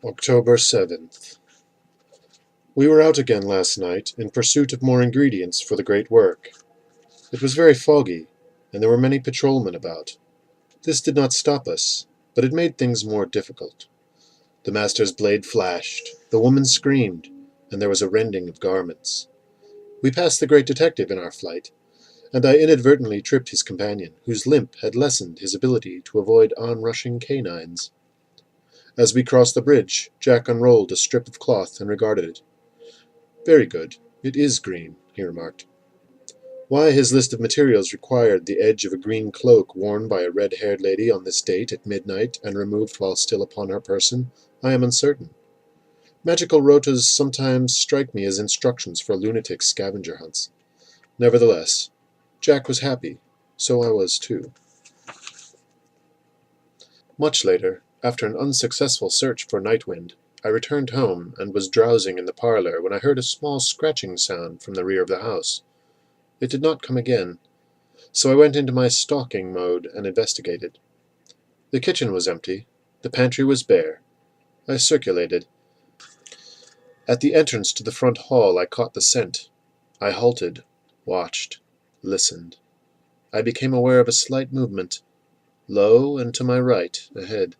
October 7th. We were out again last night in pursuit of more ingredients for the great work. It was very foggy, and there were many patrolmen about. This did not stop us, but it made things more difficult. The master's blade flashed, the woman screamed, and there was a rending of garments. We passed the great detective in our flight, and I inadvertently tripped his companion, whose limp had lessened his ability to avoid onrushing canines. As we crossed the bridge, Jack unrolled a strip of cloth and regarded it. "Very good. It is green," he remarked. Why his list of materials required the edge of a green cloak worn by a red-haired lady on this date at midnight and removed while still upon her person, I am uncertain. Magical rotas sometimes strike me as instructions for lunatic scavenger hunts. Nevertheless, Jack was happy. So I was too. Much later, after an unsuccessful search for Nightwind, I returned home and was drowsing in the parlor when I heard a small scratching sound from the rear of the house. It did not come again, so I went into my stalking mode and investigated. The kitchen was empty. The pantry was bare. I circulated. At the entrance to the front hall I caught the scent. I halted, watched, listened. I became aware of a slight movement, low and to my right, ahead.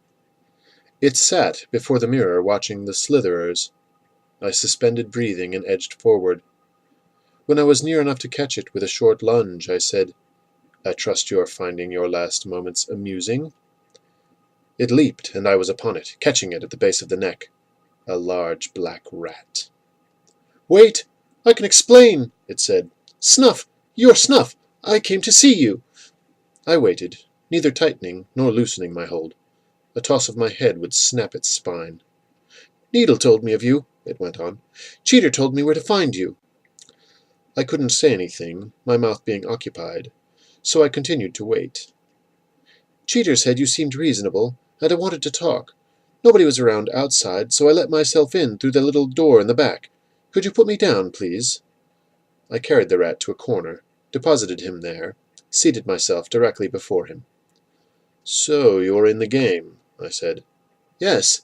It sat before the mirror watching the slitherers. I suspended breathing and edged forward. When I was near enough to catch it with a short lunge, I said, "I trust you are finding your last moments amusing?" It leaped, and I was upon it, catching it at the base of the neck. A large black rat. "Wait! I can explain," it said. "Snuff! You're Snuff! I came to see you." I waited, neither tightening nor loosening my hold. A toss of my head would snap its spine. "Needle told me of you," it went on. "Cheater told me where to find you." I couldn't say anything, my mouth being occupied, so I continued to wait. "Cheater said you seemed reasonable, and I wanted to talk. Nobody was around outside, so I let myself in through the little door in the back. Could you put me down, please?" I carried the rat to a corner, deposited him there, seated myself directly before him. "So you're in the game," I said. "Yes."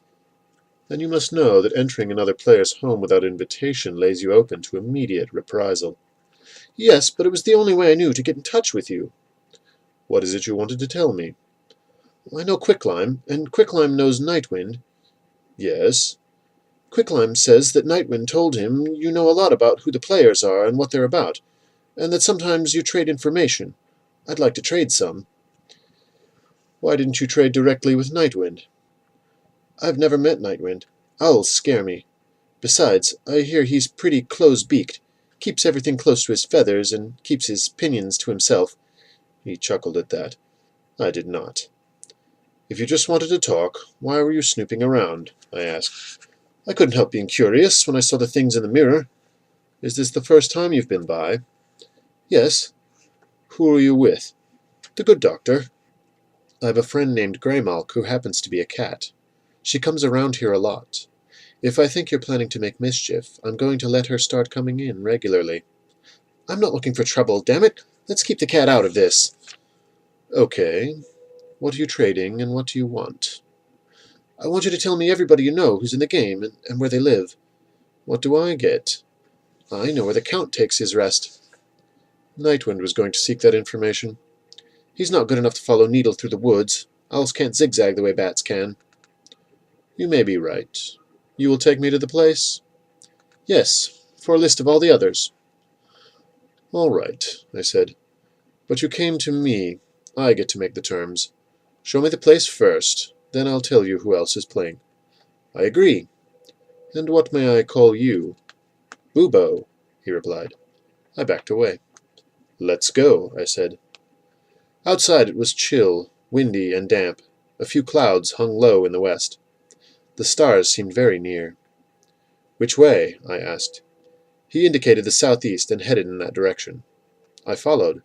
"Then you must know that entering another player's home without invitation lays you open to immediate reprisal." "Yes, but it was the only way I knew to get in touch with you." "What is it you wanted to tell me?" "I know Quicklime, and Quicklime knows Nightwind." "Yes?" "Quicklime says that Nightwind told him you know a lot about who the players are and what they're about, and that sometimes you trade information. I'd like to trade some." "Why didn't you trade directly with Nightwind?" "I've never met Nightwind. Owls scare me. Besides, I hear he's pretty close-beaked, keeps everything close to his feathers, and keeps his opinions to himself." He chuckled at that. I did not. "If you just wanted to talk, why were you snooping around?" I asked. "I couldn't help being curious when I saw the things in the mirror." "Is this the first time you've been by?" "Yes." "Who are you with?" "The good doctor." "I have a friend named Greymalk who happens to be a cat. She comes around here a lot. If I think you're planning to make mischief, I'm going to let her start coming in regularly." "I'm not looking for trouble, damn it! Let's keep the cat out of this." "Okay. What are you trading, and what do you want?" "I want you to tell me everybody you know who's in the game, and where they live." "What do I get?" "I know where the Count takes his rest." Nightwind was going to seek that information. "He's not good enough to follow Needle through the woods. Owls can't zigzag the way bats can." "You may be right. You will take me to the place?" "Yes, for a list of all the others." "All right," I said. "But you came to me. I get to make the terms. Show me the place first, then I'll tell you who else is playing." "I agree. And what may I call you?" "Bubo," he replied. I backed away. "Let's go," I said. Outside it was chill, windy, and damp. A few clouds hung low in the west. The stars seemed very near. "Which way?" I asked. He indicated the southeast and headed in that direction. I followed.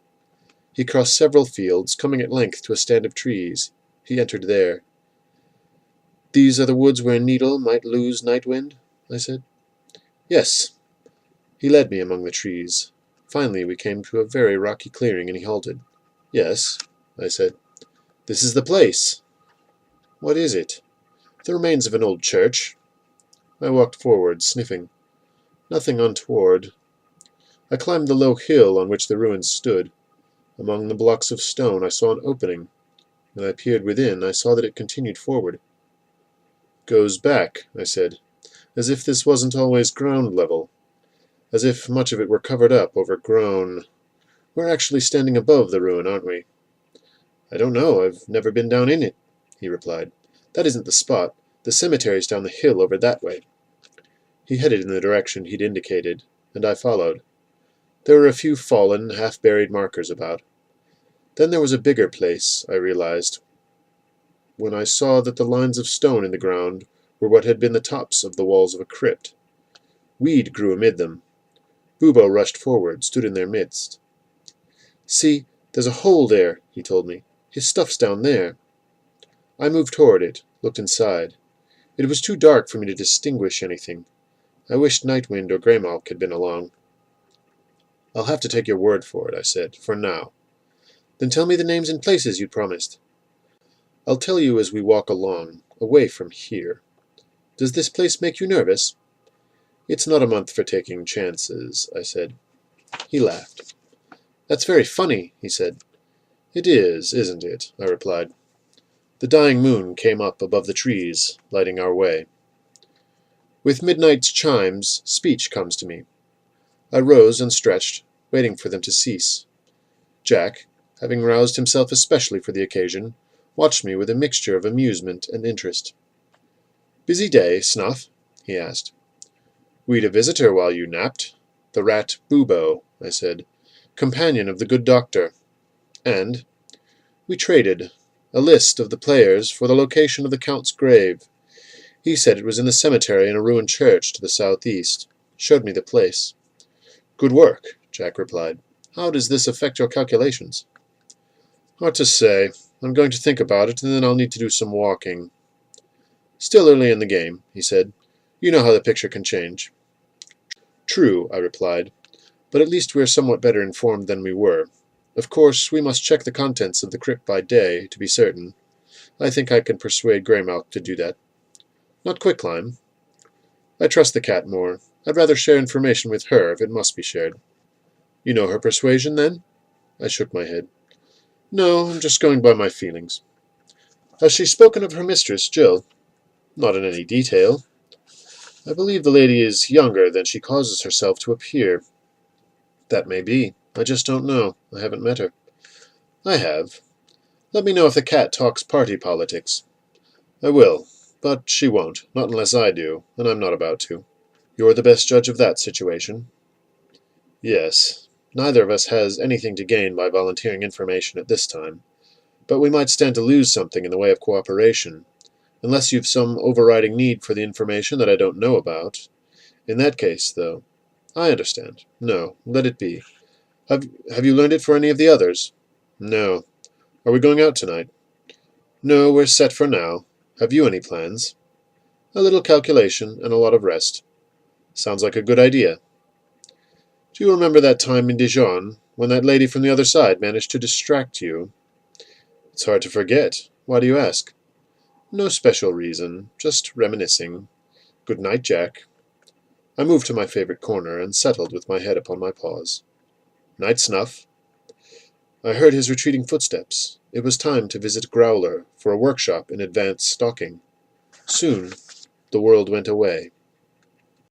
He crossed several fields, coming at length to a stand of trees. He entered there. "These are the woods where Needle might lose Nightwind?" I said. "Yes." He led me among the trees. Finally we came to a very rocky clearing, and he halted. "Yes," I said. "This is the place." "What is it?" "The remains of an old church. I walked forward, sniffing. Nothing untoward. I climbed the low hill on which the ruins stood. Among the blocks of stone I saw an opening. When I peered within, I saw that it continued forward. "Goes back," I said, "as if this wasn't always ground level. As if much of it were covered up, overgrown. We're actually standing above the ruin, aren't we?" "I don't know. I've never been down in it," he replied. "That isn't the spot. The cemetery's down the hill over that way." He headed in the direction he'd indicated, and I followed. There were a few fallen, half-buried markers about. Then there was a bigger place, I realized, when I saw that the lines of stone in the ground were what had been the tops of the walls of a crypt. Weed grew amid them. Bubo rushed forward, stood in their midst. "See, there's a hole there," he told me. "His stuff's down there." I moved toward it, looked inside. It was too dark for me to distinguish anything. I wished Nightwind or Greymalk had been along. "I'll have to take your word for it," I said, "for now." "Then tell me the names and places you'd promised." "I'll tell you as we walk along, away from here. Does this place make you nervous?" "It's not a month for taking chances," I said. He laughed. "That's very funny," he said. "It is, isn't it?" I replied. The dying moon came up above the trees, lighting our way. With midnight's chimes, speech comes to me. I rose and stretched, waiting for them to cease. Jack, having roused himself especially for the occasion, watched me with a mixture of amusement and interest. "Busy day, Snuff?" he asked. "We'd a visitor while you napped. The rat Bubo," I said, "companion of the good doctor. And we traded a list of the players for the location of the Count's grave. He said it was in the cemetery in a ruined church to the southeast. Showed me the place." "Good work," Jack replied. "How does this affect your calculations?" "Hard to say. I'm going to think about it, and then I'll need to do some walking." "Still early in the game," he said. "You know how the picture can change." "True," I replied, "but at least we're somewhat better informed than we were. Of course, we must check the contents of the crypt by day, to be certain. I think I can persuade Greymalk to do that. Not Quicklime. I trust the cat more. I'd rather share information with her if it must be shared." "You know her persuasion, then?" I shook my head. "No, I'm just going by my feelings." "Has she spoken of her mistress, Jill?" "Not in any detail. I believe the lady is younger than she causes herself to appear." "That may be. I just don't know. I haven't met her." "I have. Let me know if the cat talks party politics." "I will. But she won't. Not unless I do, and I'm not about to." "You're the best judge of that situation." "Yes. Neither of us has anything to gain by volunteering information at this time. But we might stand to lose something in the way of cooperation. Unless you've some overriding need for the information that I don't know about. In that case, though—" "I understand. No, let it be. Have you learned it for any of the others?" "No. Are we going out tonight?" "No, we're set for now. Have you any plans?" "A little calculation and a lot of rest." "Sounds like a good idea." "Do you remember that time in Dijon, when that lady from the other side managed to distract you?" "It's hard to forget. Why do you ask?" "No special reason. Just reminiscing. Good night, Jack." I moved to my favorite corner and settled with my head upon my paws. "Night, Snuff." I heard his retreating footsteps. It was time to visit Growler for a workshop in advanced stalking. Soon the world went away.